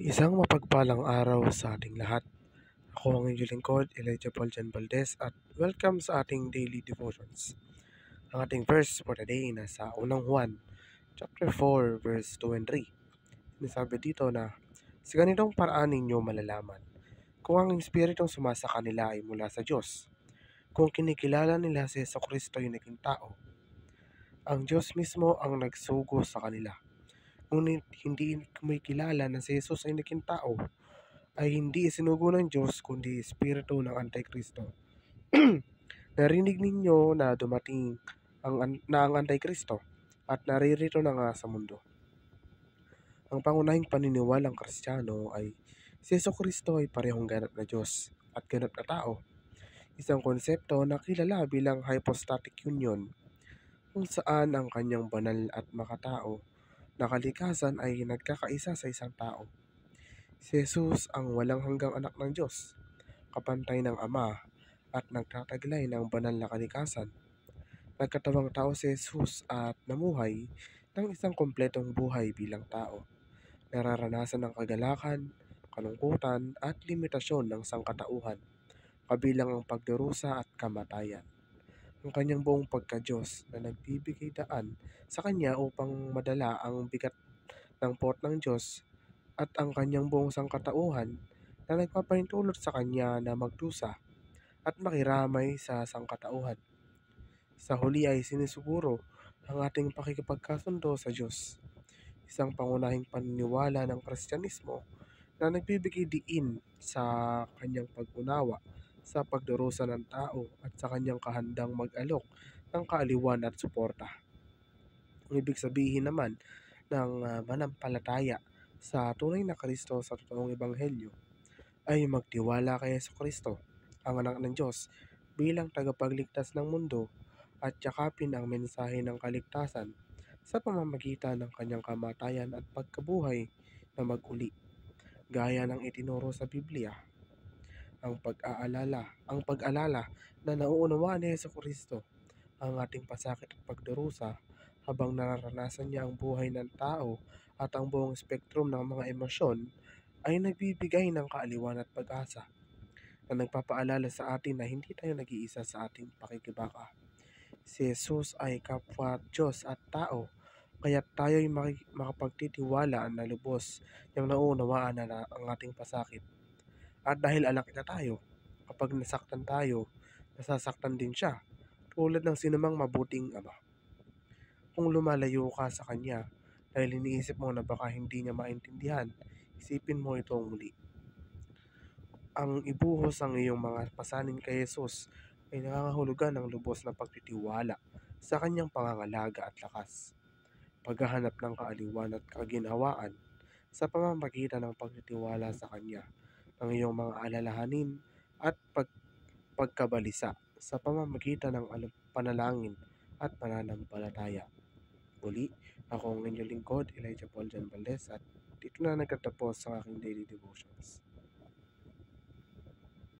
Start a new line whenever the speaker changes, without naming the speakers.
Isang mapagpalang araw sa ating lahat. Ako ang inyong lingkod, Elijah Paul Jan Valdez, at welcome sa ating daily devotions. Ang ating verse for today nasa unang Juan, chapter 4, verse 2 and 3. Sinasabi dito na, sa ganitong paraan ninyo malalaman kung ang Espiritong sumasa kanila ay mula sa Diyos, kung kinikilala nila si Jesucristo yung naging tao. Ang Diyos mismo ang nagsugo sa kanila. Ngunit hindi kumikilala na si Jesus ay naging tao, ay hindi isinugo ng Diyos kundi espiritu ng Antikristo. Narinig ninyo na dumating ang Antikristo at naririto na nga sa mundo. Ang pangunahing paniniwalang Kristiyano ay si Jesucristo ay parehong ganap na Diyos at ganap na tao. Isang konsepto na kilala bilang hypostatic union, kung saan ang kanyang banal at makatao na kalikasan ay nagkakaisa sa isang tao. Si Jesus ang walang hanggang anak ng Diyos, kapantay ng Ama at nagtataglay ng banal na kalikasan. Nagkatawang tao si Jesus at namuhay ng isang kompletong buhay bilang tao. Nararanasan ng kagalakan, kalungkutan at limitasyon ng sangkatauhan, kabilang ang pagdurusa at kamatayan. Ang kanyang buong pagka-Diyos na nagbibigay daan sa kanya upang madala ang bigat ng puot ng Diyos at ang kanyang buong sangkatauhan na nagpapahintulot sa kanya na magdusa at makiramay sa sangkatauhan. Sa huli ay sinisuguro ang ating pakikipagkasundo sa Diyos, isang pangunahing paniniwala ng Kristyanismo na nagbibigay diin sa kanyang pag-unawa sa pagdurusa ng tao at sa kanyang kahandang mag-alok ng kaaliwan at suporta. Ang ibig sabihin naman ng manampalataya sa tunay na Kristo sa totoong ebanghelyo ay magtiwala kay Jesucristo, ang anak ng Diyos, bilang tagapagligtas ng mundo at yakapin ang mensahe ng kaligtasan sa pamamagitan ng kanyang kamatayan at pagkabuhay na mag-uli. Gaya ng itinuro sa Biblia, ang pag-alala na nauunawaan ni Jesucristo ang ating pasakit at pagdurusa habang nararanasan niya ang buhay ng tao at ang buong spektrum ng mga emosyon ay nagbibigay ng kaaliwan at pag-asa na nagpapaalala sa atin na hindi tayo nag-iisa sa ating pakikibaka. Si Jesus ay kapwa Diyos at tao, kaya tayo'y makapagtitiwala na lubos niyang nauunawaan na ang ating pasakit. At dahil anak niya tayo, kapag nasaktan tayo, nasasaktan din siya, tulad ng sinumang mabuting ama. Kung lumalayo ka sa kanya dahil iniisip mo na baka hindi niya maintindihan, isipin mo ito muli. Ang ibuhos ang iyong mga pasanin kay Jesus ay nangangahulugan ng lubos na pagtitiwala sa kanyang pangangalaga at lakas, paghahanap ng kaaliwan at kaginhawaan sa pamamagitan ng pagtitiwala sa kanya, ng iyong mga alalahanin at pagkabalisa sa pamamagitan ng panalangin at pananampalataya. Muli, ako ang inyong lingkod, Elijah Paul Jan Valdez, at dito na nagtatapos ang aking daily devotions.